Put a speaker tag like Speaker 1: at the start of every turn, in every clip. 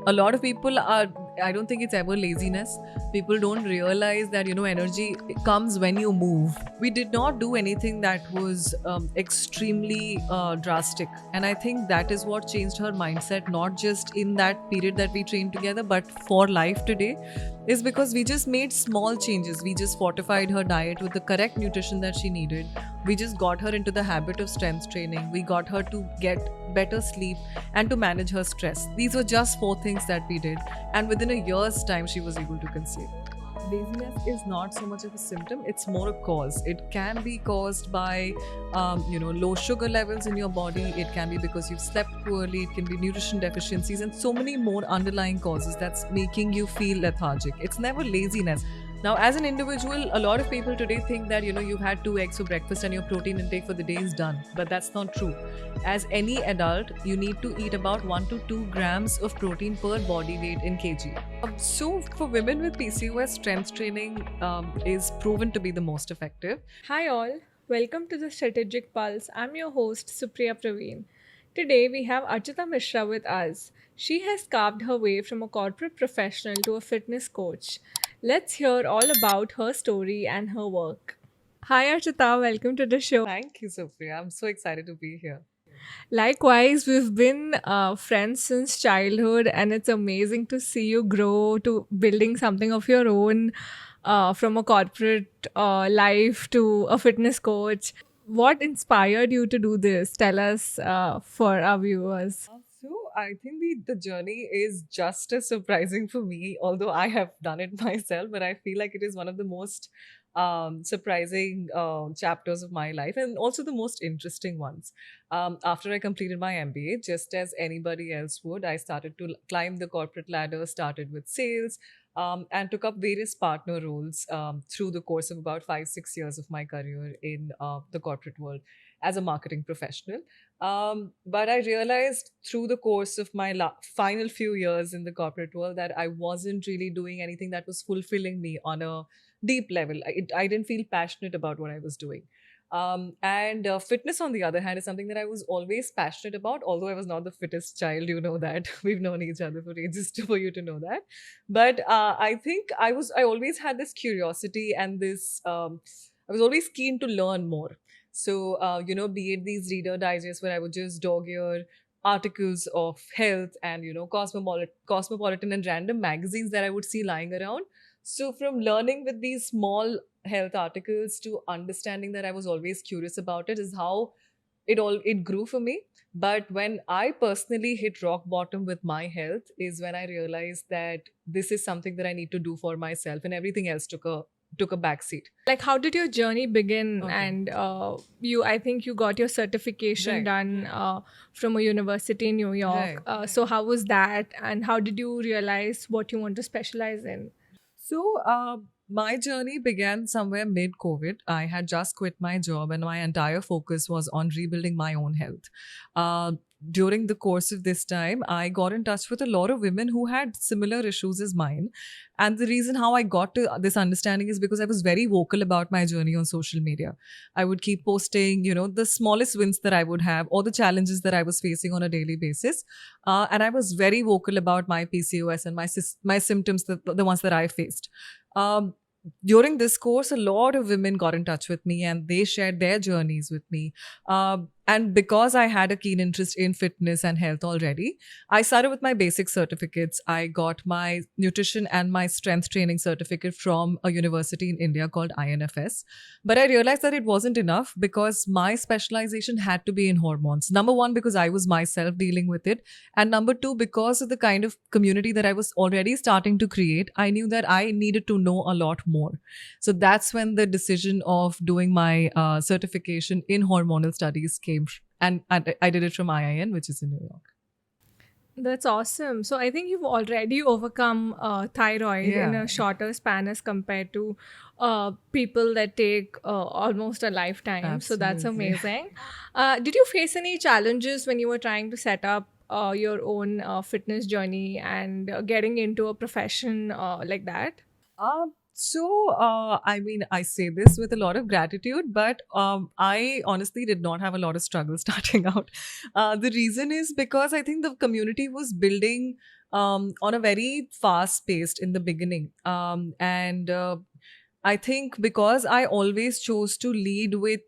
Speaker 1: a lot of people are, I don't think it's ever laziness. People don't realize that, energy comes when you move. We did not do anything that was extremely drastic. And I think that is what changed her mindset, not just in that period that we trained together, but for life today, is because we just made small changes. We just fortified her diet with the correct nutrition that she needed. We just got her into the habit of strength training. We got her to get better sleep and to manage her stress. These were just four things that we did. And within a year's time, she was able to conceive. Laziness is not so much of a symptom, it's more a cause. It can be caused by low sugar levels in your body. It can be because you've slept poorly. It can be nutrition deficiencies and so many more underlying causes that's making you feel lethargic. It's never laziness. Now, as an individual, a lot of people today think that you've had 2 eggs for breakfast and your protein intake for the day is done, but that's not true. As any adult, you need to eat about 1 to 2 grams of protein per body weight in kg. So, for women with PCOS, strength training is proven to be the most effective.
Speaker 2: Hi, all. Welcome to the Strategic Pulse. I'm your host, Supriya Praveen. Today, we have Archita Mishra with us. She has carved her way from a corporate professional to a fitness coach. Let's hear all about her story and her work. Hi, Archita. Welcome to the show.
Speaker 1: Thank you, Sophia. I'm so excited to be here.
Speaker 2: Likewise, we've been friends since childhood, and it's amazing to see you grow to building something of your own from a corporate life to a fitness coach. What inspired you to do this? Tell us for our viewers.
Speaker 1: So I think the journey is just as surprising for me, although I have done it myself, but I feel like it is one of the most surprising chapters of my life and also the most interesting ones. After I completed my MBA, just as anybody else would, I started to climb the corporate ladder, started with sales, and took up various partner roles through the course of about 5, 6 years of my career in the corporate world as a marketing professional. But I realized through the course of my final few years in the corporate world that I wasn't really doing anything that was fulfilling me on a deep level. I didn't feel passionate about what I was doing. And fitness, on the other hand, is something that I was always passionate about, although I was not the fittest child, you know that. We've known each other for ages for you to know that. But I think I always had this curiosity and this, I was always keen to learn more. So, be it these reader digests where I would just dog ear articles of health and, cosmopolitan and random magazines that I would see lying around. So, from learning with these small health articles to understanding that I was always curious about it is how it grew for me. But when I personally hit rock bottom with my health is when I realized that this is something that I need to do for myself, and everything else took a backseat.
Speaker 2: Like, how did your journey begin?
Speaker 1: Okay.
Speaker 2: And I think you got your certification
Speaker 1: Right.
Speaker 2: done from a university in New York.
Speaker 1: Right.
Speaker 2: So, how was that? And how did you realize what you want to specialize in?
Speaker 1: So, my journey began somewhere mid COVID. I had just quit my job, and my entire focus was on rebuilding my own health. During the course of this time, I got in touch with a lot of women who had similar issues as mine. And the reason how I got to this understanding is because I was very vocal about my journey on social media. I would keep posting, the smallest wins that I would have or the challenges that I was facing on a daily basis. And I was very vocal about my PCOS and my symptoms, the ones that I faced. Um, During this course, a lot of women got in touch with me and they shared their journeys with me. And because I had a keen interest in fitness and health already, I started with my basic certificates. I got my nutrition and my strength training certificate from a university in India called INFS. But I realized that it wasn't enough because my specialization had to be in hormones. Number one, because I was myself dealing with it. And number two, because of the kind of community that I was already starting to create, I knew that I needed to know a lot more. So that's when the decision of doing my certification in hormonal studies came. And I did it from IIN, which is in New York.
Speaker 2: That's awesome. So I think you've already overcome thyroid in
Speaker 1: Yeah,
Speaker 2: a shorter span as compared to people that take almost a lifetime. So that's
Speaker 1: absolutely.
Speaker 2: amazing. Did you face any challenges when you were trying to set up your own fitness journey and getting into a profession like that?
Speaker 1: I mean, I say this with a lot of gratitude, but I honestly did not have a lot of struggle starting out. The reason is because I think the community was building on a very fast paced in the beginning. And I think because I always chose to lead with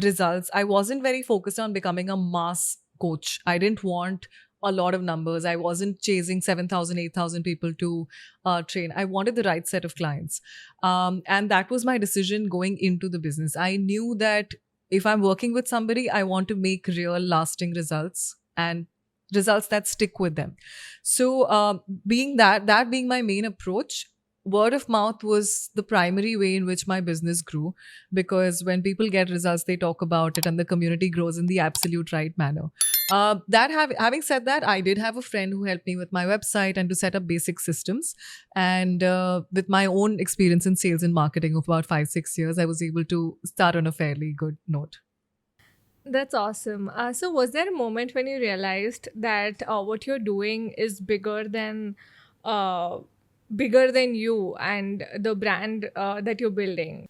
Speaker 1: results, I wasn't very focused on becoming a mass coach. I didn't want a lot of numbers. I wasn't chasing 7,000, 8,000 people to train. I wanted the right set of clients. And that was my decision going into the business. I knew that if I'm working with somebody, I want to make real lasting results and results that stick with them. So, being that being my main approach, word of mouth was the primary way in which my business grew, because when people get results, they talk about it and the community grows in the absolute right manner. Having said that, I did have a friend who helped me with my website and to set up basic systems. And with my own experience in sales and marketing of about 5, 6 years, I was able to start on a fairly good note.
Speaker 2: That's awesome. So, was there a moment when you realized that what you're doing is uh, bigger than you and the brand that you're building?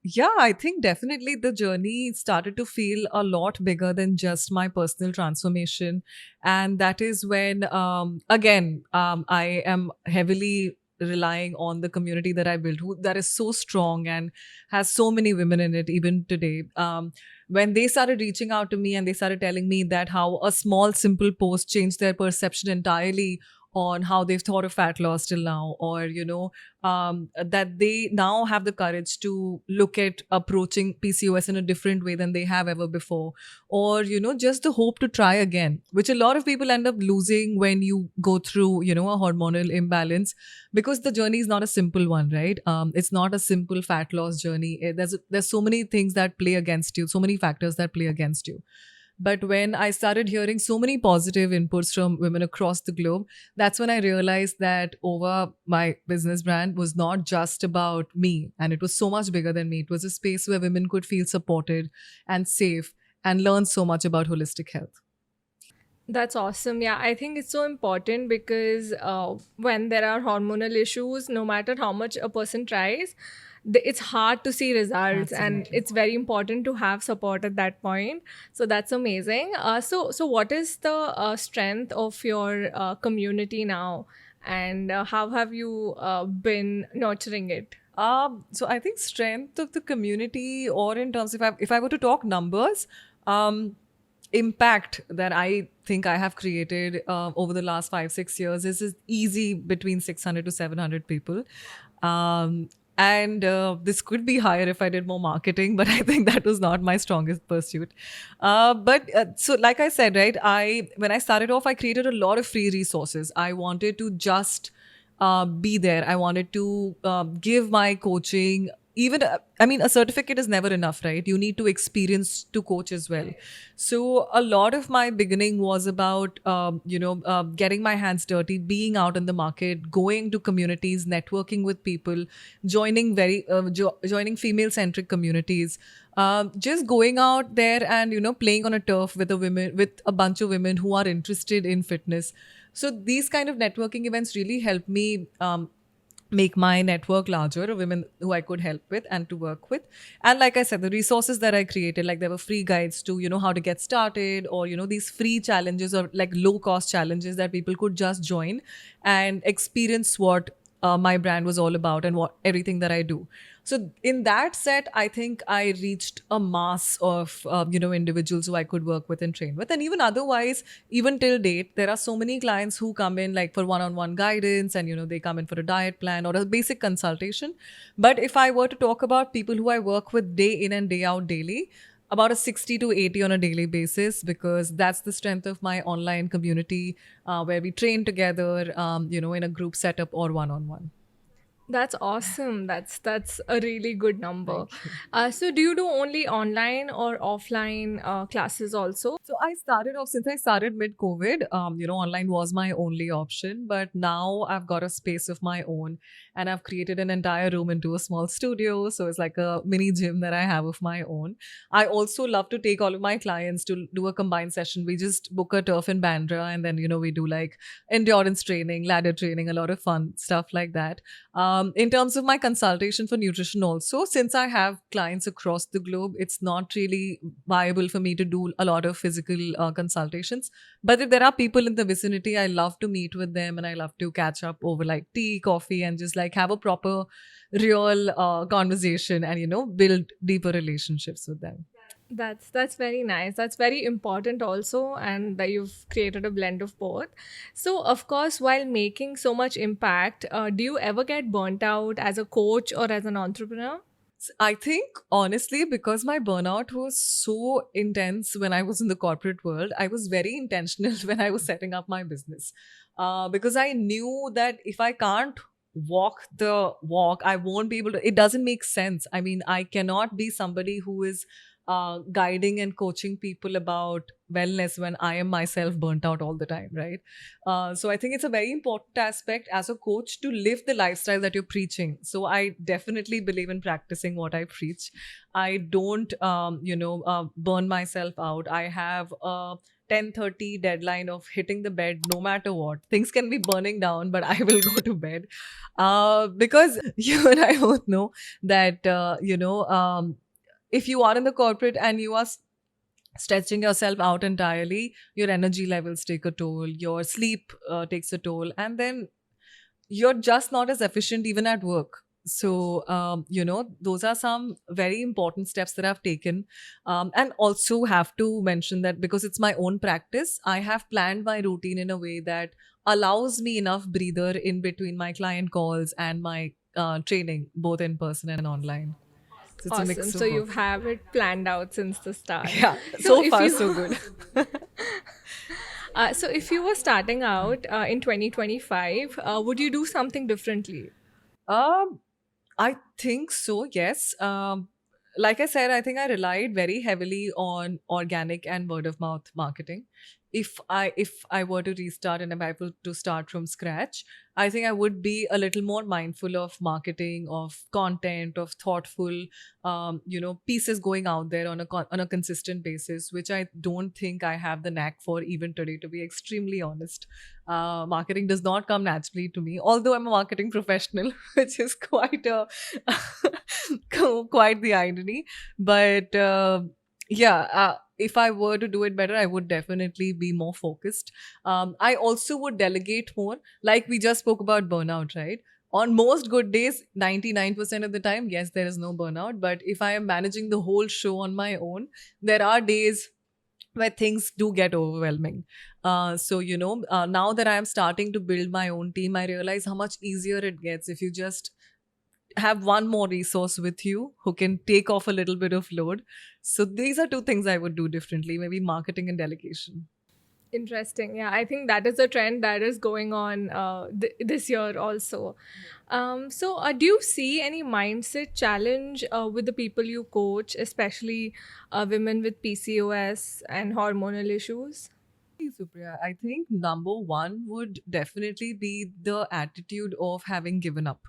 Speaker 1: Yeah, I think definitely the journey started to feel a lot bigger than just my personal transformation. And that is when, I am heavily relying on the community that I built, that is so strong and has so many women in it, even today. When they started reaching out to me and they started telling me that how a small, simple post changed their perception entirely on how they've thought of fat loss till now, or that they now have the courage to look at approaching PCOS in a different way than they have ever before, or just the hope to try again, which a lot of people end up losing when you go through a hormonal imbalance, because the journey is not a simple one, right? It's not a simple fat loss journey. There's so many things that play against you, so many factors that play against you. But when I started hearing so many positive inputs from women across the globe, that's when I realized that over my business brand was not just about me, and it was so much bigger than me. It was a space where women could feel supported and safe and learn so much about holistic health.
Speaker 2: That's awesome. Yeah, I think it's so important because when there are hormonal issues, no matter how much a person tries, it's hard to see results, and
Speaker 1: Absolutely.
Speaker 2: it's very important to have support at that point. So that's amazing. So what is the strength of your community now, and how have you been nurturing it?
Speaker 1: So I think strength of the community, or in terms, if I were to talk numbers, um, impact that I think I have created over the last 5, 6 years is easy between 600 to 700 people. Um, and this could be higher if I did more marketing, but I think that was not my strongest pursuit. So, like I said, right, I when I started off, I created a lot of free resources. I wanted to just be there. I wanted to give my coaching. Even, I mean, a certificate is never enough, right? You need to experience to coach as well. So a lot of my beginning was about, getting my hands dirty, being out in the market, going to communities, networking with people, joining female centric communities, just going out there and playing on a turf with a bunch of women who are interested in fitness. So these kind of networking events really help me make my network larger of women who I could help with and to work with. And like I said, the resources that I created, like there were free guides to, how to get started, or, these free challenges or like low cost challenges that people could just join and experience what my brand was all about and what everything that I do. So in that set, I think I reached a mass of individuals who I could work with and train with, and even otherwise, even till date, there are so many clients who come in like for one-on-one guidance, and they come in for a diet plan or a basic consultation. But if I were to talk about people who I work with day in and day out daily, about a 60 to 80 on a daily basis, because that's the strength of my online community, where we train together, in a group setup or one-on-one.
Speaker 2: That's awesome. That's a really good number.
Speaker 1: Thank you.
Speaker 2: So do you do only online or offline classes also?
Speaker 1: So I started off, since I started mid COVID, online was my only option. But now I've got a space of my own, and I've created an entire room into a small studio. So it's like a mini gym that I have of my own. I also love to take all of my clients to do a combined session. We just book a turf in Bandra, and then, we do like endurance training, ladder training, a lot of fun stuff like that. In terms of my consultation for nutrition also, since I have clients across the globe, it's not really viable for me to do a lot of physical consultations. But if there are people in the vicinity, I love to meet with them and I love to catch up over like tea, coffee, and just like have a proper, real conversation and, build deeper relationships with them.
Speaker 2: That's very nice. That's very important also, and that you've created a blend of both. So, of course, while making so much impact, do you ever get burnt out as a coach or as an entrepreneur?
Speaker 1: I think honestly, because my burnout was so intense when I was in the corporate world, I was very intentional when I was setting up my business. Because I knew that if I can't walk the walk, I won't be able to. It doesn't make sense. I mean, I cannot be somebody who is guiding and coaching people about wellness when I am myself burnt out all the time, right? So I think it's a very important aspect as a coach to live the lifestyle that you're preaching. So I definitely believe in practicing what I preach. I don't, burn myself out. I have a 10:30 deadline of hitting the bed no matter what. Things can be burning down, but I will go to bed. Because you and I both know that, if you are in the corporate and you are stretching yourself out entirely, your energy levels take a toll, your sleep takes a toll, and then you're just not as efficient even at work. So, those are some very important steps that I've taken. And also have to mention that because it's my own practice, I have planned my routine in a way that allows me enough breather in between my client calls and my training, both in person and online. So it's a
Speaker 2: Awesome.
Speaker 1: mix
Speaker 2: So
Speaker 1: of both.
Speaker 2: you have it planned out since the start.
Speaker 1: Yeah,
Speaker 2: So
Speaker 1: so
Speaker 2: if
Speaker 1: far
Speaker 2: you
Speaker 1: so good.
Speaker 2: so if you were starting out in 2025, would you do something differently?
Speaker 1: Um, I think so, yes. Like I said, I think I relied very heavily on organic and word of mouth marketing. If I were to restart and if I were to start from scratch, I think I would be a little more mindful of marketing, of content, of thoughtful, pieces going out there on a consistent basis, which I don't think I have the knack for even today. To be extremely honest, marketing does not come naturally to me, although I'm a marketing professional, which is quite a quite the irony. But yeah, if I were to do it better, I would definitely be more focused. I also would delegate more. Like we just spoke about burnout, right? On most good days, 99% of the time, yes, there is no burnout. But if I am managing the whole show on my own, there are days where things do get overwhelming. So, now that I am starting to build my own team, I realize how much easier it gets if you just have one more resource with you who can take off a little bit of load. So, these are two things I would do differently, maybe marketing and delegation.
Speaker 2: Interesting. Yeah, I think that is a trend that is going on this year also. So, do you see any mindset challenge with the people you coach, especially women with PCOS and hormonal issues?
Speaker 1: Supriya, I think number one would definitely be the attitude of having given up.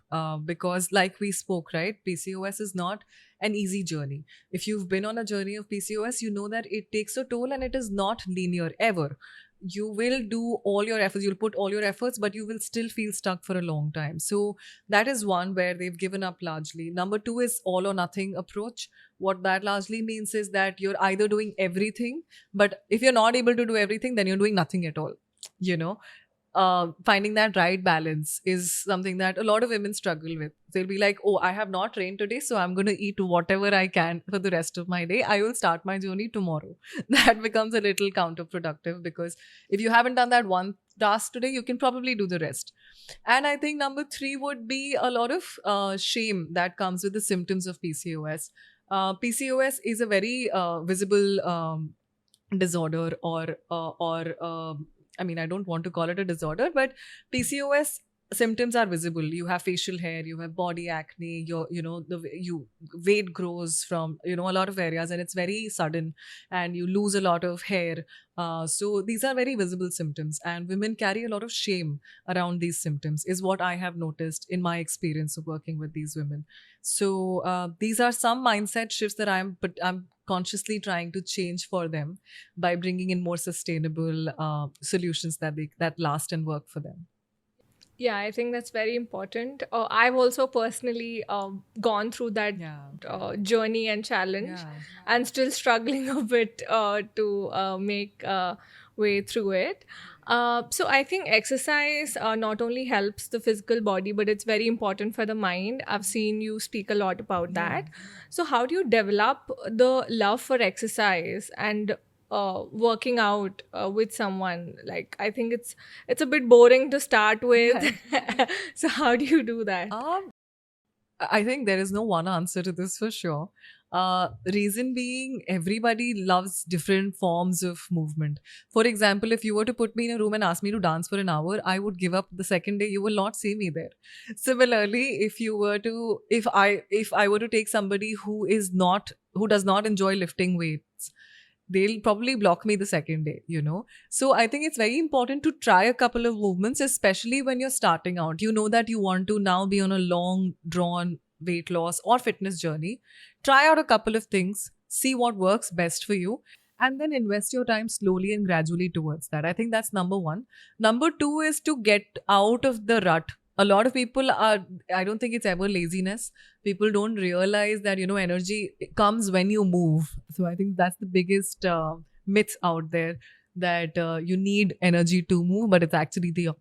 Speaker 1: Because, like we spoke, right, PCOS is not an easy journey. If you've been on a journey of PCOS, you know that it takes a toll and it is not linear ever. You will do all your efforts, you'll put all your efforts, but you will still feel stuck for a long time. So, that is one where they've given up largely. Number two is all or nothing approach. What that largely means is that you're either doing everything, but if you're not able to do everything, then you're doing nothing at all. You know, finding that right balance is something that a lot of women struggle with. They'll be like, oh, I have not trained today, so I'm going to eat whatever I can for the rest of my day. I will start my journey tomorrow. That becomes a little counterproductive because if you haven't done that one task today, you can probably do the rest. And I think number three would be a lot of shame that comes with the symptoms of PCOS. PCOS is a very visible disorder, or I mean, I don't want to call it a disorder, but PCOS symptoms are visible. You have facial hair, you have body acne, you weight grows from a lot of areas, and it's very sudden, and you lose a lot of hair. So these are very visible symptoms, and women carry a lot of shame around these symptoms, is what I have noticed in my experience of working with these women. So these are some mindset shifts that I'm consciously trying to change for them by bringing in more sustainable solutions that last and work for them.
Speaker 2: Yeah, I think that's very important. I've also personally gone through that
Speaker 1: Yeah.
Speaker 2: journey and challenge,
Speaker 1: Yeah.
Speaker 2: and still struggling a bit to make way through it. So I think exercise not only helps the physical body, but it's very important for the mind. I've seen you speak a lot about
Speaker 1: Yeah.
Speaker 2: that. So how do you develop the love for exercise and working out with someone? Like, I think it's a bit boring to start with.
Speaker 1: Yeah.
Speaker 2: So how do you do that?
Speaker 1: I think there is no one answer to this for sure. Reason being, everybody loves different forms of movement. For example, if you were to put me in a room and ask me to dance for an hour, I would give up the second day. You will not see me there. Similarly, if I were to take somebody who does not enjoy lifting weights, they'll probably block me the second day. So I think it's very important to try a couple of movements, especially when you're starting out. You know that you want to now be on a long drawn weight loss or fitness journey. Try out a couple of things, see what works best for you, and then invest your time slowly and gradually towards that. I think that's number one. Number two is to get out of the rut. A lot of people are, I don't think it's ever laziness. People don't realize that energy comes when you move. So I think that's the biggest myth out there, that you need energy to move, but it's actually the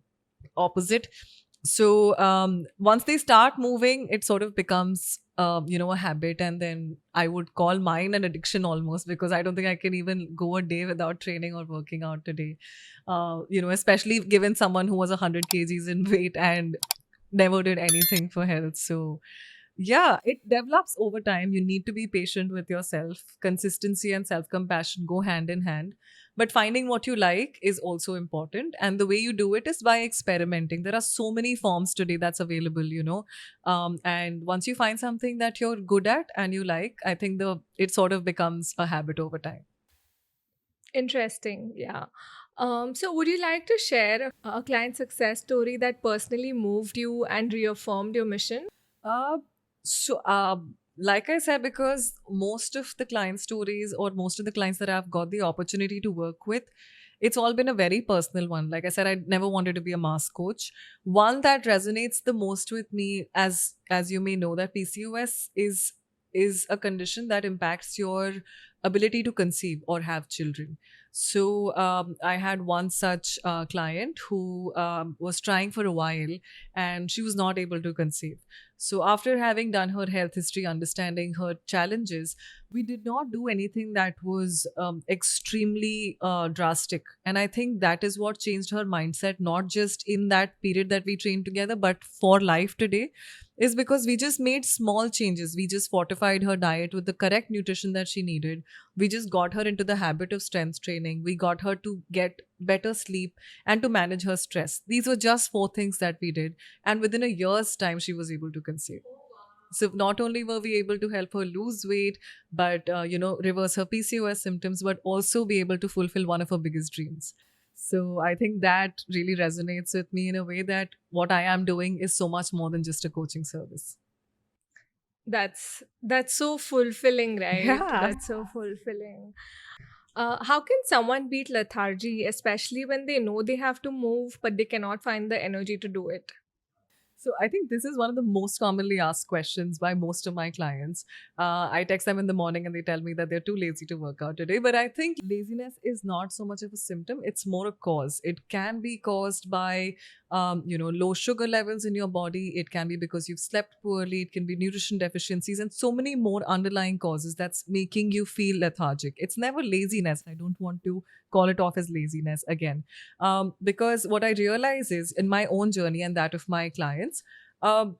Speaker 1: opposite. So once they start moving, it sort of becomes a habit, and then I would call mine an addiction almost, because I don't think I can even go a day without training or working out today. Especially given someone who was 100 kgs in weight and never did anything for health. So yeah, it develops over time. You need to be patient with yourself. Consistency and self compassion go hand in hand. But finding what you like is also important. And the way you do it is by experimenting. There are so many forms today that's available. And once you find something that you're good at and you like, I think it sort of becomes a habit over time.
Speaker 2: Interesting. Yeah. So would you like to share a client success story that personally moved you and reaffirmed your mission?
Speaker 1: Uh, so, like I said, because most of the client stories or most of the clients that I've got the opportunity to work with, it's all been a very personal one. Like I said, I never wanted to be a mass coach. One that resonates the most with me, as you may know, that PCOS is a condition that impacts your ability to conceive or have children. So I had one such client who was trying for a while, and she was not able to conceive. So, after having done her health history, understanding her challenges, we did not do anything that was extremely drastic. And I think that is what changed her mindset, not just in that period that we trained together, but for life today, is because we just made small changes. We just fortified her diet with the correct nutrition that she needed. We just got her into the habit of strength training. We got her to get better sleep and to manage her stress. These were just four things that we did, and within a year's time she was able to conceive. So not only were we able to help her lose weight, but reverse her PCOS symptoms, but also be able to fulfill one of her biggest dreams. So I think that really resonates with me in a way that what I am doing is so much more than just a coaching service.
Speaker 2: That's so fulfilling, right?
Speaker 1: Yeah.
Speaker 2: That's so fulfilling. How can someone beat lethargy, especially when they know they have to move but they cannot find the energy to do it?
Speaker 1: So I think this is one of the most commonly asked questions by most of my clients. I text them in the morning and they tell me that they're too lazy to work out today. But I think laziness is not so much of a symptom; it's more a cause. It can be caused by low sugar levels in your body. It can be because you've slept poorly. It can be nutrition deficiencies and so many more underlying causes that's making you feel lethargic. It's never laziness. I don't want to call it off as laziness again, because what I realize is in my own journey and that of my clients, um,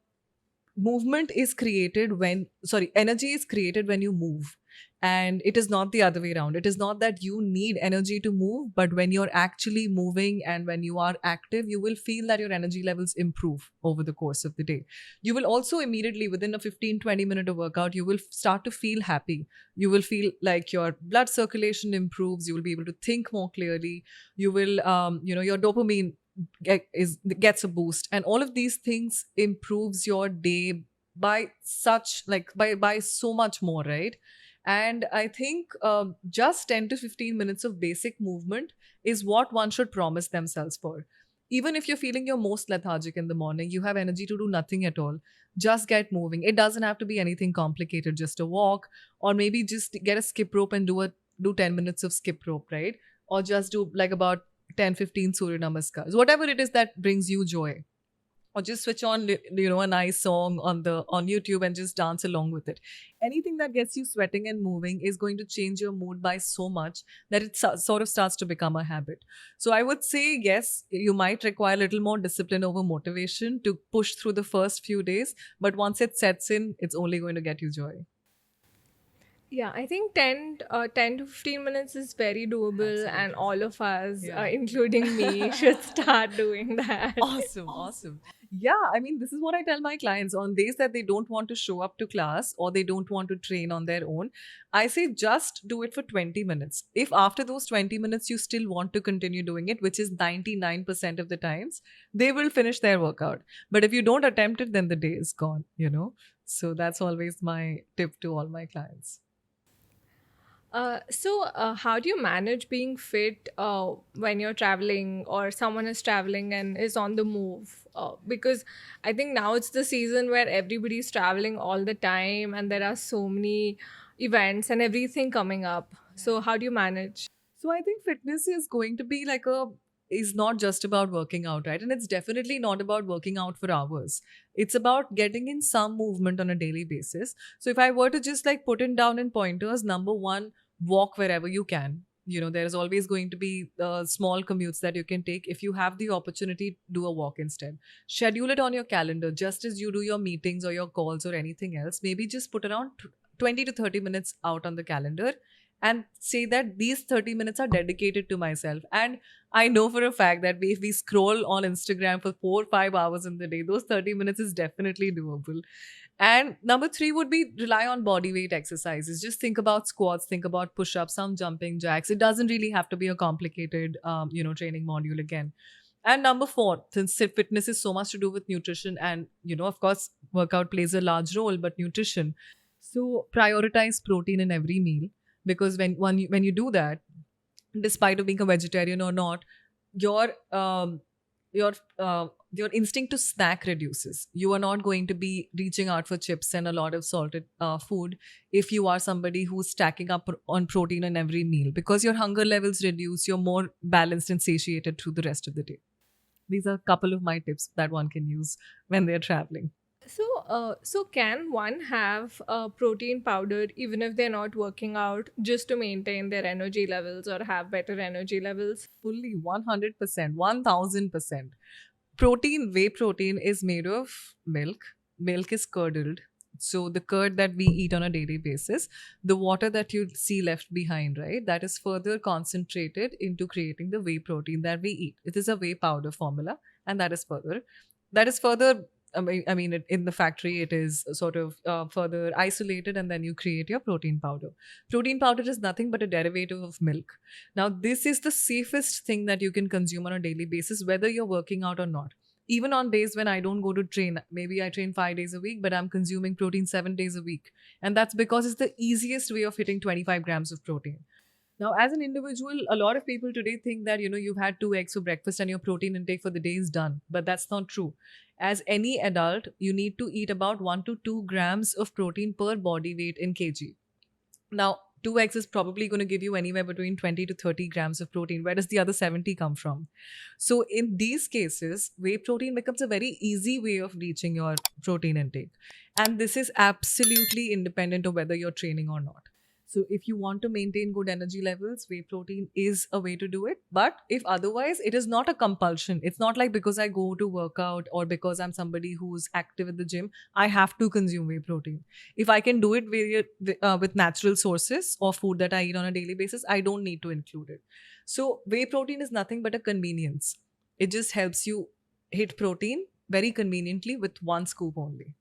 Speaker 1: movement is created when sorry energy is created when you move, and it is not the other way around. It is not that you need energy to move, but when you're actually moving and when you are active, you will feel that your energy levels improve over the course of the day. You will also immediately, within a 15-20 minute of workout, you will start to feel happy. You will feel like your blood circulation improves. You will be able to think more clearly. You will your dopamine gets a boost, and all of these things improves your day by such like by so much more, right? And I think just 10 to 15 minutes of basic movement is what one should promise themselves for. Even if you're feeling your most lethargic in the morning, you have energy to do nothing at all. Just get moving. It doesn't have to be anything complicated, just a walk, or maybe just get a skip rope and do 10 minutes of skip rope, right? Or just do like about 10, 15 Surya Namaskars. Whatever it is that brings you joy, or just switch on a nice song on YouTube and just dance along with it. Anything that gets you sweating and moving is going to change your mood by so much that it sort of starts to become a habit. So I would say yes, you might require a little more discipline over motivation to push through the first few days, but once it sets in, it's only going to get you joy.
Speaker 2: Yeah, I think 10 to 15 minutes is very doable, and
Speaker 1: Absolutely.
Speaker 2: all of us,
Speaker 1: Yeah.
Speaker 2: including me, should start doing that.
Speaker 1: Awesome, awesome. Yeah, I mean, this is what I tell my clients on days that they don't want to show up to class or they don't want to train on their own. I say just do it for 20 minutes. If after those 20 minutes you still want to continue doing it, which is 99% of the times, they will finish their workout. But if you don't attempt it, then the day is gone. So that's always my tip to all my clients.
Speaker 2: So, how do you manage being fit when you're traveling or someone is traveling and is on the move? Because I think now it's the season where everybody's traveling all the time and there are so many events and everything coming up. So, how do you manage?
Speaker 1: So I think fitness is going to be is not just about working out, right? And it's definitely not about working out for hours. It's about getting in some movement on a daily basis. So if I were to just like put it down in pointers, number one, walk wherever you can. There is always going to be small commutes that you can take. If you have the opportunity, do a walk instead. Schedule it on your calendar, just as you do your meetings or your calls or anything else. Maybe just put around 20 to 30 minutes out on the calendar and say that these 30 minutes are dedicated to myself. And I know for a fact that if we scroll on Instagram for 4 or 5 hours in the day, those 30 minutes is definitely doable. And number three would be rely on body weight exercises. Just think about squats, think about push ups, some jumping jacks. It doesn't really have to be a complicated, training module again. And number four, since fitness is so much to do with nutrition, and of course, workout plays a large role, but nutrition. So prioritize protein in every meal, because when you do that, despite of being a vegetarian or not, your your your instinct to snack reduces. You are not going to be reaching out for chips and a lot of salted food if you are somebody who's stacking up on protein in every meal, because your hunger levels reduce. You're more balanced and satiated through the rest of the day. These are a couple of my tips that one can use when they're traveling.
Speaker 2: So can one have protein powder even if they're not working out just to maintain their energy levels or have better energy levels?
Speaker 1: Fully 100%, 1000%. Whey protein is made of milk. Milk is curdled. So the curd that we eat on a daily basis, the water that you see left behind, right, that is further concentrated into creating the whey protein that we eat. It is a whey powder formula, and that is further. In the factory, it is sort of further isolated, and then you create your protein powder. Protein powder is nothing but a derivative of milk. Now, this is the safest thing that you can consume on a daily basis, whether you're working out or not. Even on days when I don't go to train, maybe I train 5 days a week, but I'm consuming protein 7 days a week. And that's because it's the easiest way of hitting 25 grams of protein. Now, as an individual, a lot of people today think that, you've had 2 eggs for breakfast and your protein intake for the day is done. But that's not true. As any adult, you need to eat about 1 to 2 grams of protein per body weight in kg. Now, 2 eggs is probably going to give you anywhere between 20 to 30 grams of protein. Where does the other 70 come from? So, in these cases, whey protein becomes a very easy way of reaching your protein intake. And this is absolutely independent of whether you're training or not. So, if you want to maintain good energy levels, whey protein is a way to do it. But if otherwise, it is not a compulsion. It's not like because I go to work out or because I'm somebody who's active at the gym, I have to consume whey protein. If I can do it with natural sources or food that I eat on a daily basis, I don't need to include it. So, whey protein is nothing but a convenience. It just helps you hit protein very conveniently with one scoop only.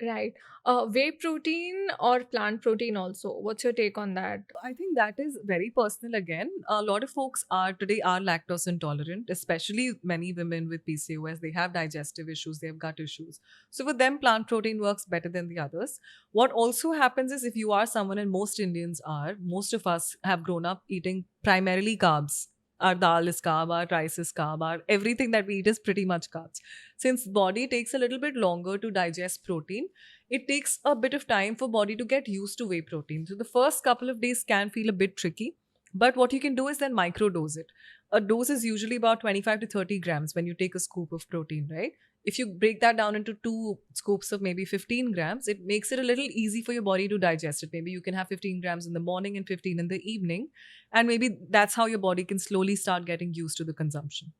Speaker 2: Right. Whey protein or plant protein also. What's your take on that?
Speaker 1: I think that is very personal again. A lot of folks are lactose intolerant, especially many women with PCOS. They have digestive issues, they have gut issues. So for them, plant protein works better than the others. What also happens is if you are someone, and most Indians are, most of us have grown up eating primarily carbs. Our dal is carb, our rice is carb, our everything that we eat is pretty much carbs. Since body takes a little bit longer to digest protein, it takes a bit of time for body to get used to whey protein. So the first couple of days can feel a bit tricky, but what you can do is then microdose it. A dose is usually about 25 to 30 grams when you take a scoop of protein, right? If you break that down into two scoops of maybe 15 grams, it makes it a little easy for your body to digest it. Maybe you can have 15 grams in the morning and 15 in the evening. And maybe that's how your body can slowly start getting used to the consumption.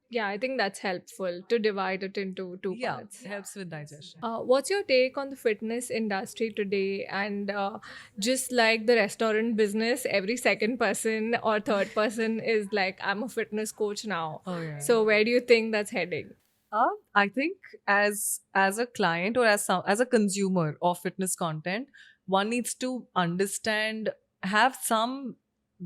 Speaker 2: Yeah, I think that's helpful to divide it into two
Speaker 1: Yeah,
Speaker 2: parts.
Speaker 1: it helps with digestion.
Speaker 2: What's your take on the fitness industry today? And just like the restaurant business, every second person or third person is like, I'm a fitness coach now.
Speaker 1: Oh, yeah.
Speaker 2: So, where do you think that's heading?
Speaker 1: I think as a client or as a consumer of fitness content, one needs to understand, have some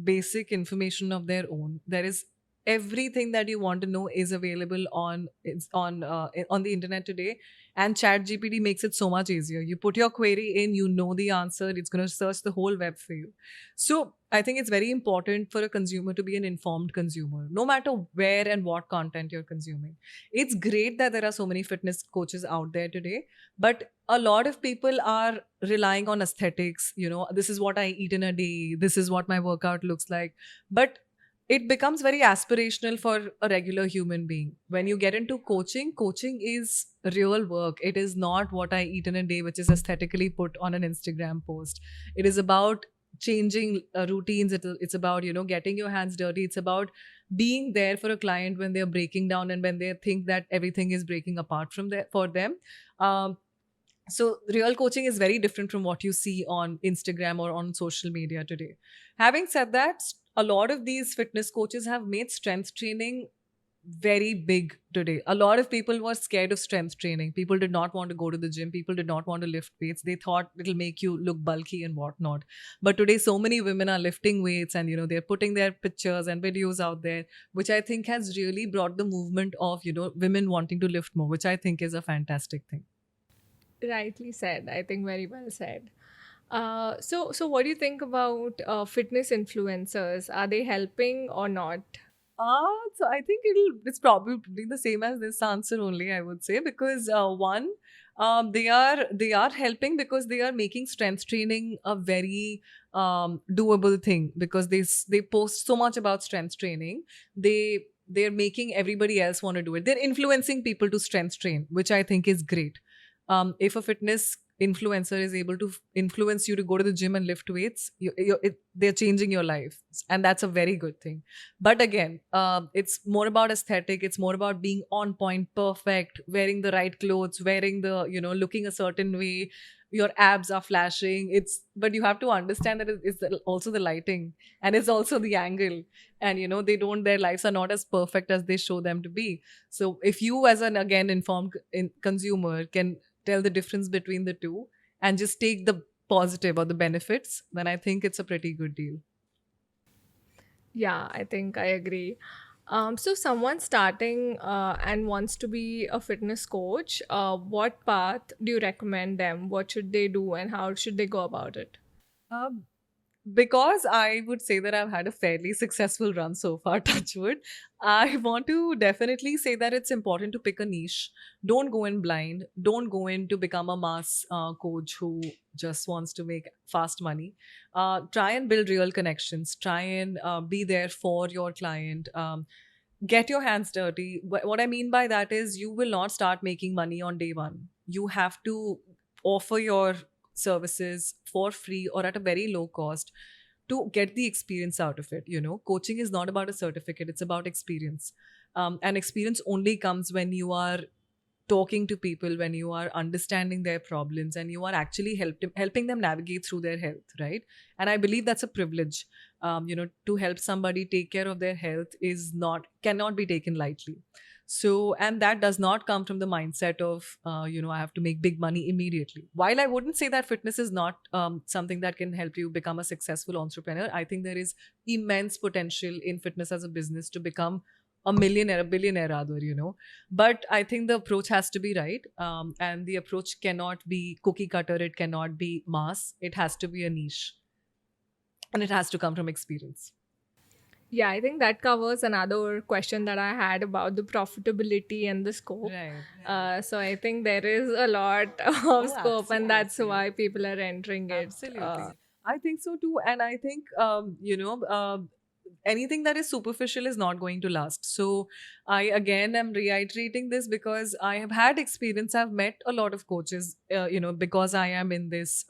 Speaker 1: basic information of their own. There is everything that you want to know is available on the internet today, and ChatGPT makes it so much easier. You put your query in, you know the answer. It's going to search the whole web for you. So I think it's very important for a consumer to be an informed consumer, no matter where and what content you're consuming. It's great that there are so many fitness coaches out there today, but a lot of people are relying on aesthetics. This is what I eat in a day, this is what my workout looks like. But it becomes very aspirational for a regular human being. When you get into coaching is real work. It is not what I eat in a day, which is aesthetically put on an Instagram post. It is about changing routines. It's about getting your hands dirty. It's about being there for a client when they're breaking down and when they think that everything is breaking apart for them. um, so real coaching is very different from what you see on Instagram or on social media today. Having said that, a lot of these fitness coaches have made strength training very big today. A lot of people were scared of strength training. People did not want to go to the gym. People did not want to lift weights. They thought it'll make you look bulky and whatnot. But today, so many women are lifting weights, and they're putting their pictures and videos out there, which I think has really brought the movement of women wanting to lift more, which I think is a fantastic thing.
Speaker 2: Rightly said. I think very well said. So what do you think about fitness influencers? Are they helping or not?
Speaker 1: So I think it's probably the same as this answer only, I would say, because one, they are helping because they are making strength training a very doable thing, because they post so much about strength training. They're making everybody else want to do it. They're influencing people to strength train, which I think is great. If a fitness influencer is able to influence you to go to the gym and lift weights, they're changing your life, and that's a very good thing. But again, it's more about aesthetic. It's more about being on point, perfect, wearing the right clothes, wearing the looking a certain way. Your abs are flashing. But you have to understand that it's also the lighting, and it's also the angle, and their lives are not as perfect as they show them to be. So if you, as an again informed consumer, can tell the difference between the two and just take the positive or the benefits, then I think it's a pretty good deal.
Speaker 2: Yeah, I think I agree. So someone starting and wants to be a fitness coach, what path do you recommend them? What should they do and how should they go about it?
Speaker 1: Um, because I would say that I've had a fairly successful run so far, touchwood, I want to definitely say that it's important to pick a niche. Don't go in blind. Don't go in to become a mass coach who just wants to make fast money. Try and build real connections. Try and be there for your client. Get your hands dirty. What I mean by that is you will not start making money on day one. You have to offer your services for free or at a very low cost to get the experience out of it. Coaching is not about a certificate, it's about experience. And experience only comes when you are talking to people, when you are understanding their problems, and you are actually helping them navigate through their health, right? And I believe that's a privilege. To help somebody take care of their health cannot be taken lightly. So, and that does not come from the mindset of I have to make big money immediately. While I wouldn't say that fitness is not something that can help you become a successful entrepreneur, I think there is immense potential in fitness as a business to become a millionaire, a billionaire rather. But I think the approach has to be right. And the approach cannot be cookie cutter, it cannot be mass, it has to be a niche, and it has to come from experience.
Speaker 2: Yeah, I think that covers another question that I had about the profitability and the scope.
Speaker 1: Right.
Speaker 2: So I think there is a lot of
Speaker 1: Oh,
Speaker 2: scope, and that's
Speaker 1: absolutely.
Speaker 2: why people are entering it.
Speaker 1: Absolutely. I think so too. And I think, anything that is superficial is not going to last. So I again am reiterating this because I have had experience. I've met a lot of coaches, because I am in this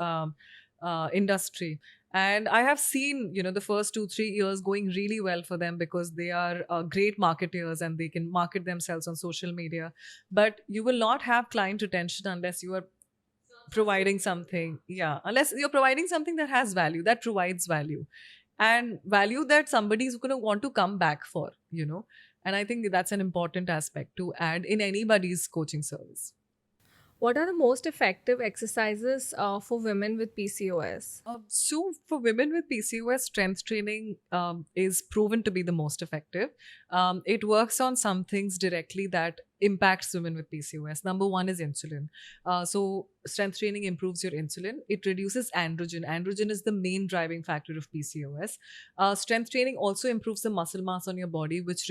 Speaker 1: industry. And I have seen, the first 2, 3 years going really well for them because they are great marketers and they can market themselves on social media. But you will not have client retention unless you are providing something, yeah, unless you're providing something that has value, that provides value, and value that somebody is going to want to come back for, and I think that's an important aspect to add in anybody's coaching service.
Speaker 2: What are the most effective exercises for women with PCOS?
Speaker 1: So for women with PCOS, strength training is proven to be the most effective. It works on some things directly that impacts women with PCOS. Number one is insulin. So strength training improves your insulin. It reduces androgen. Androgen is the main driving factor of PCOS. Strength training also improves the muscle mass on your body, which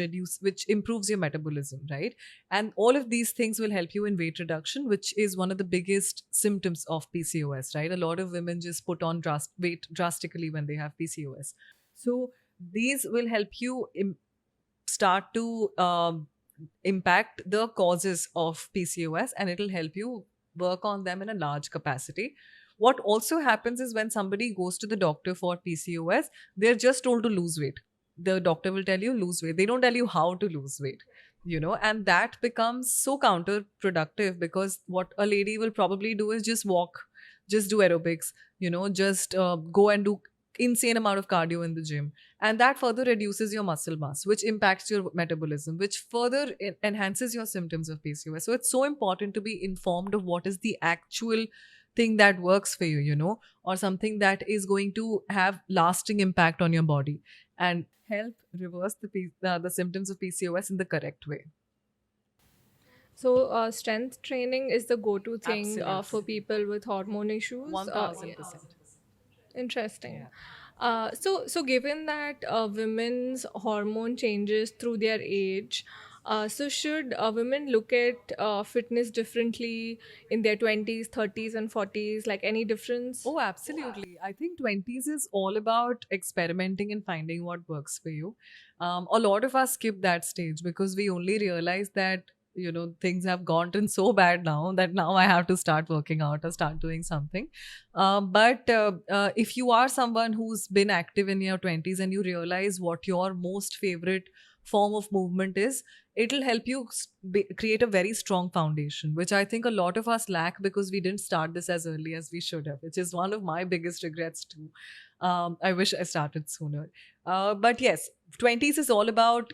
Speaker 1: improves your metabolism, right? And all of these things will help you in weight reduction, which is one of the biggest symptoms of PCOS, right? A lot of women just put on weight drastically when they have PCOS. So these will help you start to impact the causes of PCOS, and it'll help you work on them in a large capacity. What also happens is when somebody goes to the doctor for PCOS, they're just told to lose weight. The doctor will tell you lose weight. They don't tell you how to lose weight, and that becomes so counterproductive because what a lady will probably do is just walk, just do aerobics, just go and do insane amount of cardio in the gym, and that further reduces your muscle mass, which impacts your metabolism, which further enhances your symptoms of PCOS. So it's so important to be informed of what is the actual thing that works for you, or something that is going to have lasting impact on your body and help reverse the symptoms of PCOS in the correct way.
Speaker 2: So, strength training is the go to thing for
Speaker 1: Absolutely.
Speaker 2: people with hormone issues.
Speaker 1: 1000%.
Speaker 2: Interesting.
Speaker 1: Yeah.
Speaker 2: So given that women's hormone changes through their age, so should women look at fitness differently in their 20s, 30s, and 40s? Like any difference?
Speaker 1: Oh, absolutely. I think 20s is all about experimenting and finding what works for you. A lot of us skip that stage because we only realize that, things have gotten so bad now that now I have to start working out or start doing something. But if you are someone who's been active in your 20s and you realize what your most favorite form of movement is, it'll help you create a very strong foundation, which I think a lot of us lack because we didn't start this as early as we should have, which is one of my biggest regrets too. I wish I started sooner. But yes, 20s is all about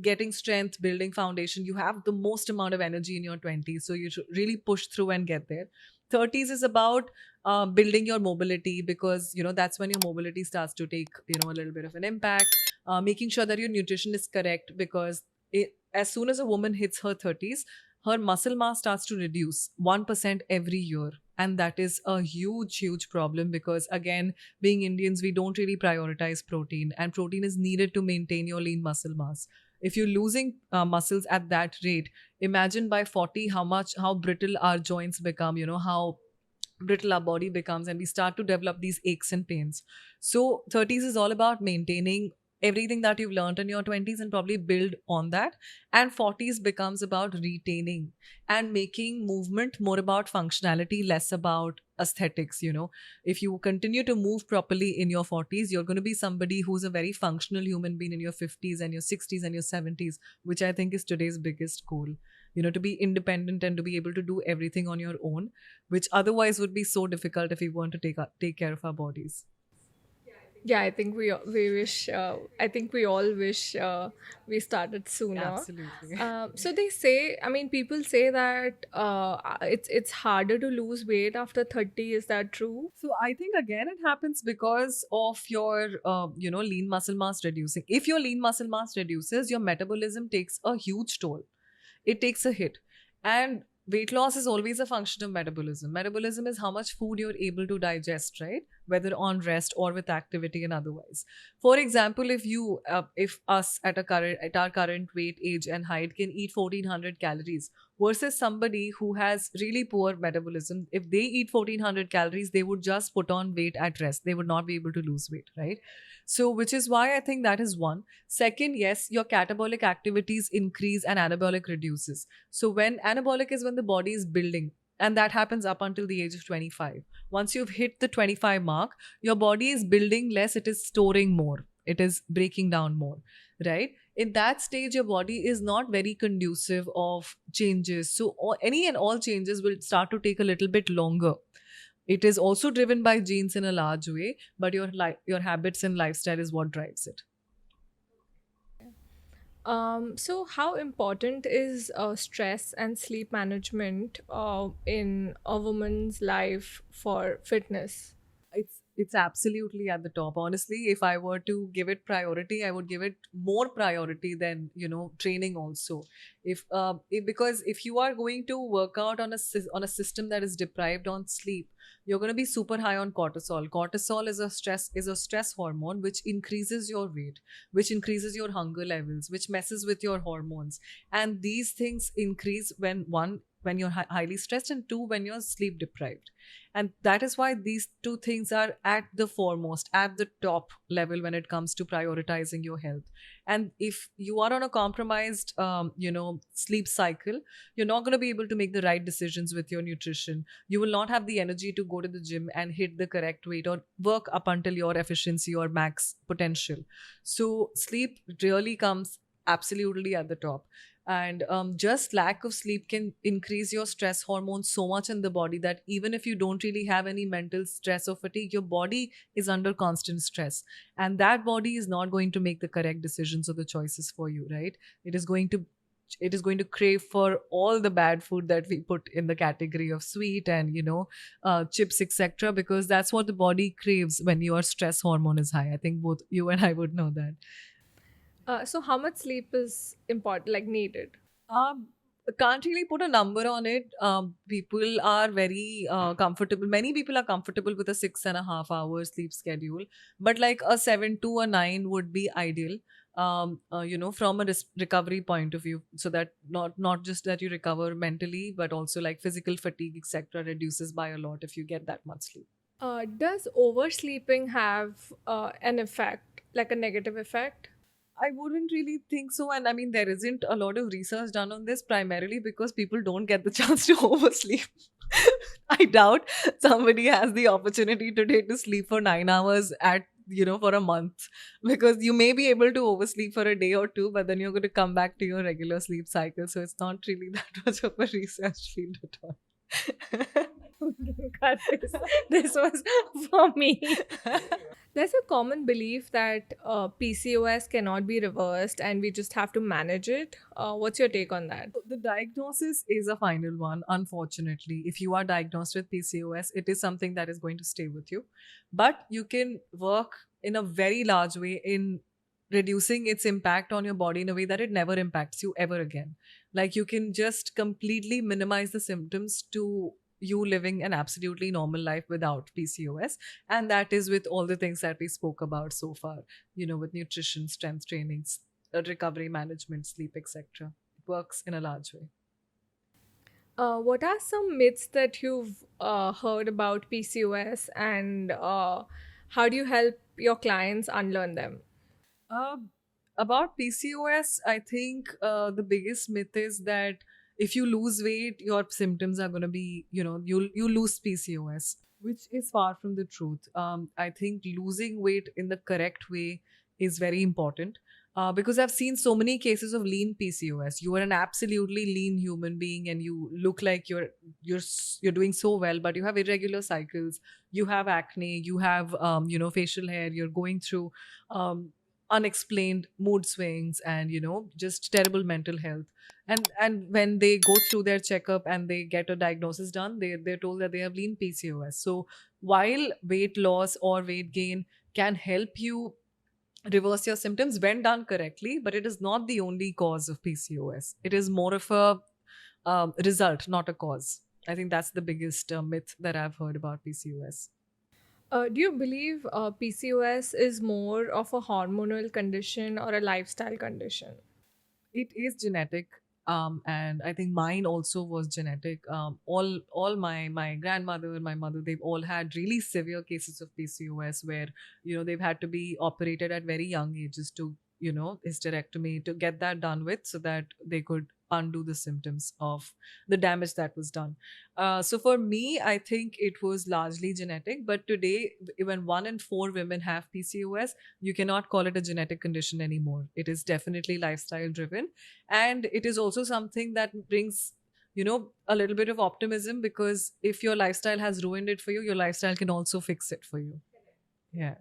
Speaker 1: getting strength, building foundation. You have the most amount of energy in your 20s, so you should really push through and get there. 30s is about building your mobility because that's when your mobility starts to take a little bit of an impact. Making sure that your nutrition is correct because as soon as a woman hits her 30s, her muscle mass starts to reduce 1% every year. And that is a huge, huge problem because, again, being Indians, we don't really prioritize protein, and protein is needed to maintain your lean muscle mass. If you're losing muscles at that rate, imagine by 40 how brittle our joints become, how brittle our body becomes, and we start to develop these aches and pains. So 30s is all about maintaining everything that you've learned in your 20s and probably build on that. And 40s becomes about retaining and making movement more about functionality, less about aesthetics. If you continue to move properly in your 40s, you're going to be somebody who's a very functional human being in your 50s and your 60s and your 70s, which I think is today's biggest goal. To be independent and to be able to do everything on your own, which otherwise would be so difficult if we want to take care of our bodies.
Speaker 2: Yeah, I think we wish. I think we all wish we started sooner.
Speaker 1: Absolutely.
Speaker 2: So they say. I mean, people say that it's harder to lose weight after 30. Is that true?
Speaker 1: So I think again it happens because of your lean muscle mass reducing. If your lean muscle mass reduces, your metabolism takes a huge toll. It takes a hit. And weight loss is always a function of metabolism. Metabolism is how much food you're able to digest, right? Whether on rest or with activity and otherwise. For example, if us at our current weight, age, and height can eat 1400 calories versus somebody who has really poor metabolism, if they eat 1400 calories, they would just put on weight at rest. They would not be able to lose weight, right? So, which is why I think that is one. Second, yes, your catabolic activities increase and anabolic reduces. So when anabolic is when the body is building, and that happens up until the age of 25. Once you've hit the 25 mark, your body is building less, it is storing more, it is breaking down more, right? In that stage, your body is not very conducive of changes. So any and all changes will start to take a little bit longer. It is also driven by genes in a large way, but your habits and lifestyle is what drives it.
Speaker 2: So, how important is stress and sleep management in a woman's life for fitness?
Speaker 1: It's absolutely at the top. Honestly, if I were to give it priority, I would give it more priority than training also. Because if you are going to work out on a system that is deprived on sleep, you're going to be super high on cortisol. Cortisol is a stress hormone which increases your weight, which increases your hunger levels, which messes with your hormones, and these things increase when you're highly stressed, and two, when you're sleep deprived. And that is why these two things are at the foremost, at the top level when it comes to prioritizing your health. And if you are on a compromised sleep cycle, you're not going to be able to make the right decisions with your nutrition. You will not have the energy to go to the gym and hit the correct weight or work up until your efficiency or max potential. So sleep really comes absolutely at the top. And just lack of sleep can increase your stress hormones so much in the body that even if you don't really have any mental stress or fatigue, your body is under constant stress, and that body is not going to make the correct decisions or the choices for you, right? It is going to crave for all the bad food that we put in the category of sweet and chips, etc., because that's what the body craves when your stress hormone is high. I think both you and I would know that.
Speaker 2: So, how much sleep is important, like needed?
Speaker 1: Um, can't really put a number on it. People are very comfortable. Many people are comfortable with a 6.5 hour sleep schedule, but like a 7 to a 9 would be ideal. From a recovery point of view, so that not just that you recover mentally, but also like physical fatigue, etc., reduces by a lot if you get that much sleep.
Speaker 2: Does oversleeping have an effect, like a negative effect?
Speaker 1: I wouldn't really think so. And I mean, there isn't a lot of research done on this primarily because people don't get the chance to oversleep. I doubt somebody has the opportunity today to sleep for 9 hours for a month, because you may be able to oversleep for a day or two, but then you're going to come back to your regular sleep cycle. So it's not really that much of a research field at all.
Speaker 2: God, this was for me. There's a common belief that PCOS cannot be reversed and we just have to manage it. What's your take on that?
Speaker 1: The diagnosis is a final one, unfortunately. If you are diagnosed with PCOS, it is something that is going to stay with you. But you can work in a very large way in reducing its impact on your body in a way that it never impacts you ever again. Like you can just completely minimize the symptoms to you living an absolutely normal life without PCOS. And that is with all the things that we spoke about so far, with nutrition, strength trainings, recovery management, sleep, etc. It works in a large way.
Speaker 2: What are some myths that you've heard about PCOS, and how do you help your clients unlearn them?
Speaker 1: Uh, about PCOS, I think the biggest myth is that if you lose weight, your symptoms are going to be, you lose PCOS, which is far from the truth. I think losing weight in the correct way is very important. Because I've seen so many cases of lean PCOS. You are an absolutely lean human being, and you look like you're doing so well, but you have irregular cycles, you have acne, you have facial hair, you're going through um, unexplained mood swings, and just terrible mental health. And when they go through their checkup and they get a diagnosis done, they're told that they have lean PCOS. So while weight loss or weight gain can help you reverse your symptoms when done correctly, but it is not the only cause of PCOS. It is more of result, not a cause. I think that's the biggest myth that I've heard about PCOS.
Speaker 2: Do you believe PCOS is more of a hormonal condition or a lifestyle condition?
Speaker 1: It is genetic, and I think mine also was genetic. All my grandmother and my mother, they've all had really severe cases of PCOS where they've had to be operated at very young ages to hysterectomy to get that done with, so that they could undo the symptoms of the damage that was done. So for me, I think it was largely genetic. But today, when 1 in 4 women have PCOS, you cannot call it a genetic condition anymore. It is definitely lifestyle driven. And it is also something that brings, a little bit of optimism, because if your lifestyle has ruined it for you, your lifestyle can also fix it for you. Yeah.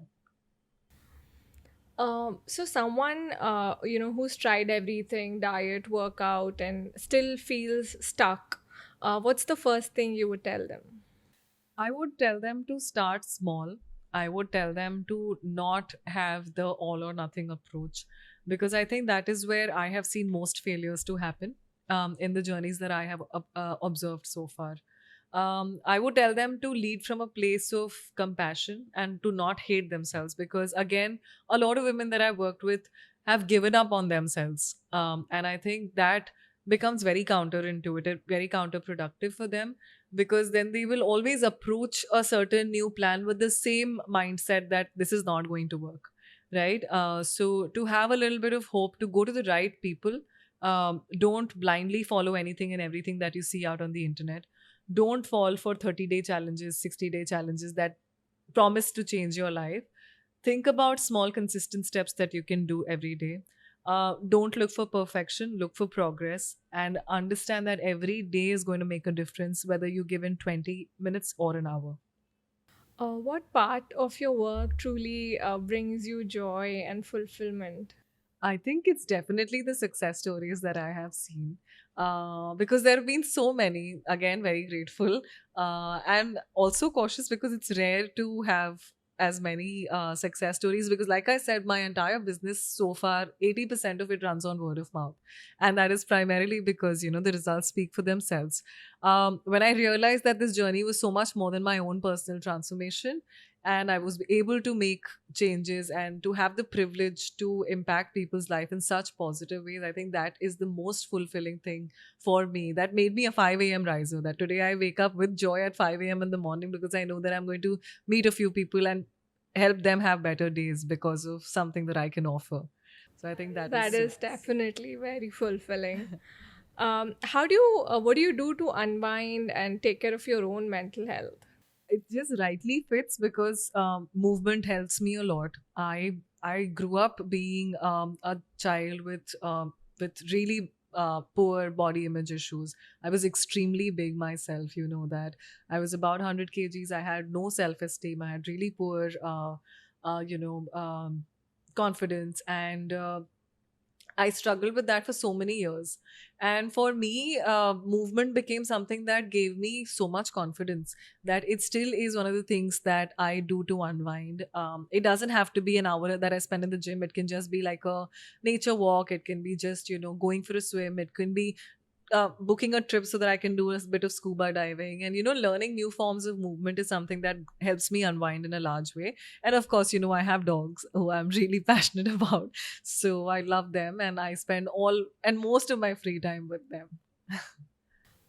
Speaker 2: So someone who's tried everything, diet, workout, and still feels stuck. What's the first thing you would tell them?
Speaker 1: I would tell them to start small. I would tell them to not have the all or nothing approach, because I think that is where I have seen most failures to happen in the journeys that I have observed so far. I would tell them to lead from a place of compassion and to not hate themselves, because, again, a lot of women that I've worked with have given up on themselves. And I think that becomes very counterintuitive, very counterproductive for them, because then they will always approach a certain new plan with the same mindset that this is not going to work, right? So to have a little bit of hope, to go to the right people. Don't blindly follow anything and everything that you see out on the internet. Don't fall for 30-day challenges, 60-day challenges that promise to change your life. Think about small consistent steps that you can do every day. Don't look for perfection, look for progress, and understand that every day is going to make a difference, whether you give in 20 minutes or an hour.
Speaker 2: What part of your work truly brings you joy and fulfillment?
Speaker 1: I think it's definitely the success stories that I have seen, because there have been so many. Again, very grateful, and also cautious, because it's rare to have as many success stories. Because, like I said, my entire business so far, 80% of it runs on word of mouth, and that is primarily because the results speak for themselves. When I realized that this journey was so much more than my own personal transformation, and I was able to make changes and to have the privilege to impact people's life in such positive ways, I think that is the most fulfilling thing for me. That made me a 5 a.m. riser. That today I wake up with joy at 5 a.m. in the morning, because I know that I'm going to meet a few people and help them have better days because of something that I can offer. So I think that
Speaker 2: That
Speaker 1: is
Speaker 2: is definitely very fulfilling. What do you do to unwind and take care of your own mental health?
Speaker 1: it just rightly fits, because movement helps me a lot. I grew up being a child with really poor body image issues. I was extremely big myself. You know that I was about 100 kgs. I had no self esteem. I had really poor, confidence, and I struggled with that for so many years. And for me, movement became something that gave me so much confidence that it still is one of the things that I do to unwind. It doesn't have to be an hour that I spend in the gym. It can just be like a nature walk. It can be just, going for a swim. It can be booking a trip so that I can do a bit of scuba diving. And, learning new forms of movement is something that helps me unwind in a large way. And of course, I have dogs who I'm really passionate about. So I love them, and I spend all and most of my free time with them.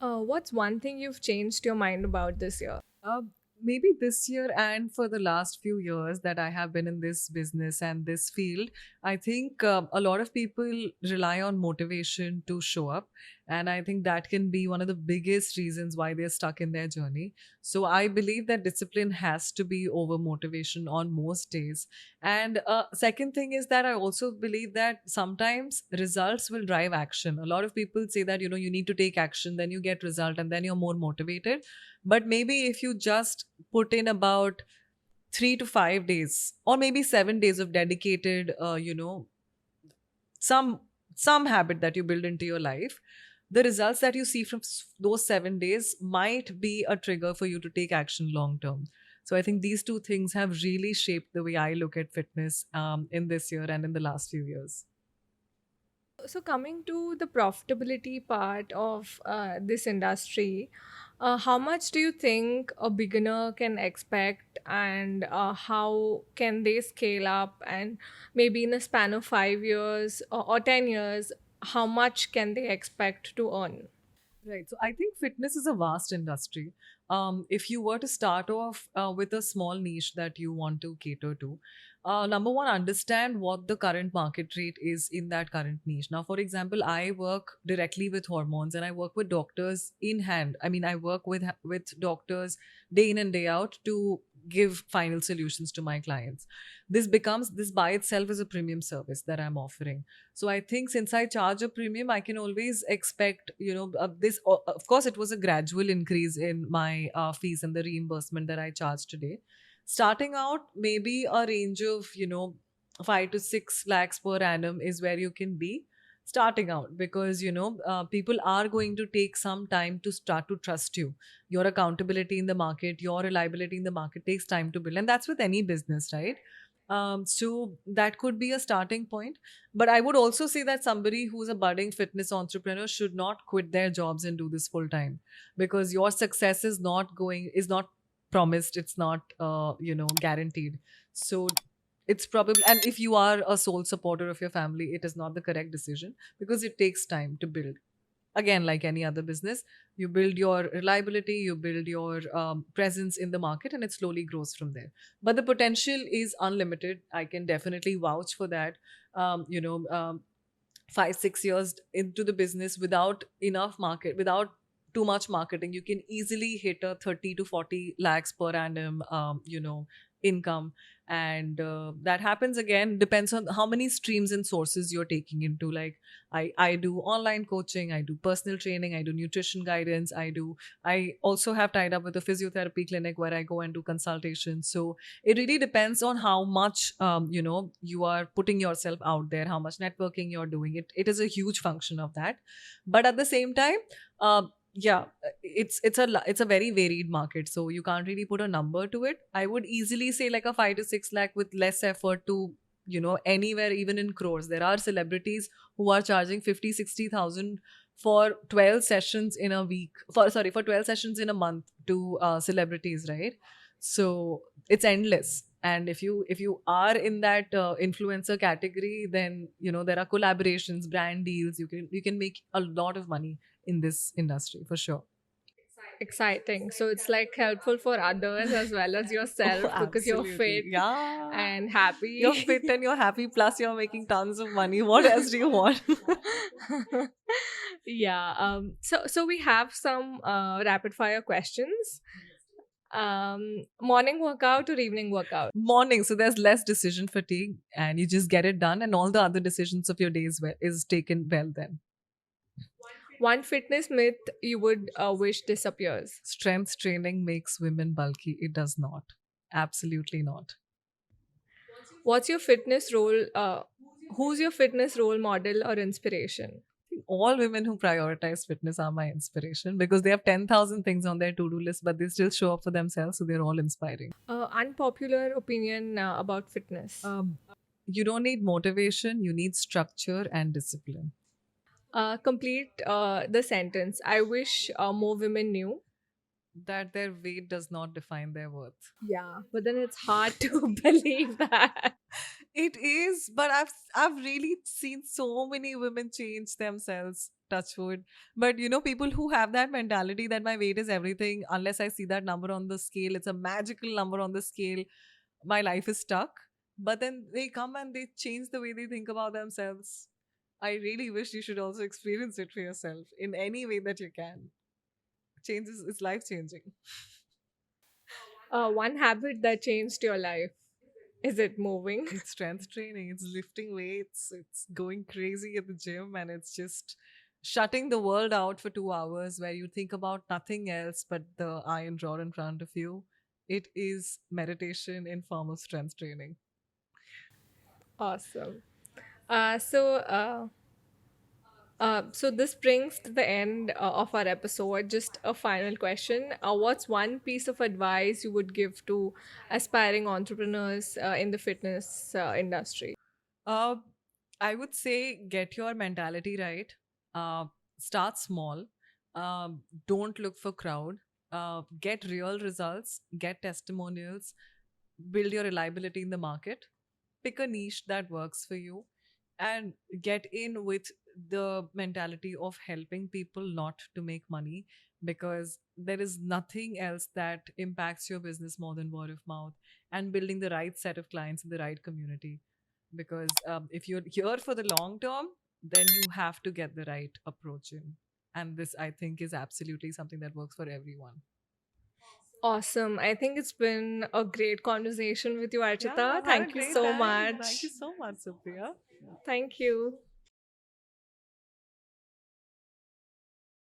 Speaker 2: What's one thing you've changed your mind about this year?
Speaker 1: Uh, Maybe this year and for the last few years that I have been in this business and this field, I think a lot of people rely on motivation to show up. And I think that can be one of the biggest reasons why they're stuck in their journey. So I believe that discipline has to be over motivation on most days. And second thing is that I also believe that sometimes results will drive action. A lot of people say that, you need to take action, then you get result, and then you're more motivated. But maybe if you just put in about 3 to 5 days, or maybe 7 days of dedicated, some some habit that you build into your life, the results that you see from those 7 days might be a trigger for you to take action long term. So I think these two things have really shaped the way I look at fitness in this year and in the last few years.
Speaker 2: So coming to the profitability part of this industry, how much do you think a beginner can expect, and how can they scale up? And maybe in a span of 5 years or 10 years, how much can they expect to earn?
Speaker 1: Right. So I think fitness is a vast industry. If you were to start off with a small niche that you want to cater to, number one, understand what the current market rate is in that current niche. Now, for example, I work directly with hormones, and I work with doctors in hand. I mean, I work with doctors day in and day out to give final solutions to my clients. This by itself is a premium service that I'm offering. So I think since I charge a premium, I can always expect, this. Of course, it was a gradual increase in my fees and the reimbursement that I charge today. Starting out, maybe a range of 5 to 6 lakhs per annum is where you can be starting out, because people are going to take some time to start to trust you. Your accountability in the market, your reliability in the market takes time to build, and that's with any business, right? So that could be a starting point. But I would also say that somebody who's a budding fitness entrepreneur should not quit their jobs and do this full time, because your success is not promised. It's not guaranteed. So it's probably, and if you are a sole supporter of your family, it is not the correct decision, because it takes time to build. Again, like any other business, you build your reliability, you build your presence in the market, and it slowly grows from there. But the potential is unlimited. I can definitely vouch for that. um, you know um, 5 6 years into the business, without enough market, without too much marketing, you can easily hit a 30 to 40 lakhs per annum income. And that happens, again, depends on how many streams and sources you're taking into. Like, I do online coaching, I do personal training, I do nutrition guidance, I also have tied up with a physiotherapy clinic where I go and do consultations. So it really depends on how much you are putting yourself out there, how much networking you're doing. It is a huge function of that. But at the same time, yeah, it's a very varied market, so you can't really put a number to it. I would easily say like a 5 to 6 lakh with less effort to anywhere, even in crores. There are celebrities who are charging 50 60,000 for 12 sessions in a week, for 12 sessions in a month, to celebrities, right? So it's endless. And if you are in that influencer category, then there are collaborations, brand deals. You can make a lot of money in this industry for sure.
Speaker 2: Exciting. So it's like helpful for others as well as
Speaker 1: Oh,
Speaker 2: yourself because you're
Speaker 1: absolutely.
Speaker 2: fit
Speaker 1: Yeah.
Speaker 2: and
Speaker 1: You're
Speaker 2: happy.
Speaker 1: fit and you're happy, plus you're making tons of money. What else do you want?
Speaker 2: Yeah. So we have some rapid fire questions. Morning workout or evening workout?
Speaker 1: Morning, so there's less decision fatigue and you just get it done, and all the other decisions of your days is taken well then.
Speaker 2: One fitness myth you would wish disappears.
Speaker 1: Strength training makes women bulky. It does not. Absolutely not.
Speaker 2: What's your fitness role? Who's your fitness role model or inspiration?
Speaker 1: All women who prioritize fitness are my inspiration, because they have 10,000 things on their to do list, but they still show up for themselves. So they're all inspiring.
Speaker 2: Unpopular opinion about fitness.
Speaker 1: Um, you don't need motivation, you need structure and discipline.
Speaker 2: Complete the sentence. I wish more women knew.
Speaker 1: That their weight does not define their worth.
Speaker 2: Yeah, but then it's hard to believe that.
Speaker 1: It is, but I've really seen so many women change themselves. Touch wood. But people who have that mentality that my weight is everything, unless I see that number on the scale, it's a magical number on the scale, my life is stuck. But then they come and they change the way they think about themselves. I really wish you should also experience it for yourself in any way that you can. Change is life changing.
Speaker 2: One habit that changed your life. Is it moving?
Speaker 1: It's strength training, it's lifting weights, it's going crazy at the gym, and it's just shutting the world out for 2 hours where you think about nothing else but the iron rod in front of you. It is meditation in form of strength training.
Speaker 2: Awesome. So this brings to the end of our episode. Just a final question. What's one piece of advice you would give to aspiring entrepreneurs in the fitness industry?
Speaker 1: Uh, I would say get your mentality right. Uh, Start small. Don't look for crowd. Get real results. Get testimonials. Build your reliability in the market. Pick a niche that works for you, and get in with the mentality of helping people, not to make money, because there is nothing else that impacts your business more than word of mouth, and building the right set of clients in the right community. Because if you're here for the long term, then you have to get the right approach in. And this, I think, is absolutely something that works for everyone.
Speaker 2: Awesome. I think it's been a great conversation with you,
Speaker 1: Yeah,
Speaker 2: Archita.
Speaker 1: I've had a
Speaker 2: Thank you
Speaker 1: great
Speaker 2: so
Speaker 1: time. Thank you
Speaker 2: much.
Speaker 1: so much, Supriya.
Speaker 2: Thank you.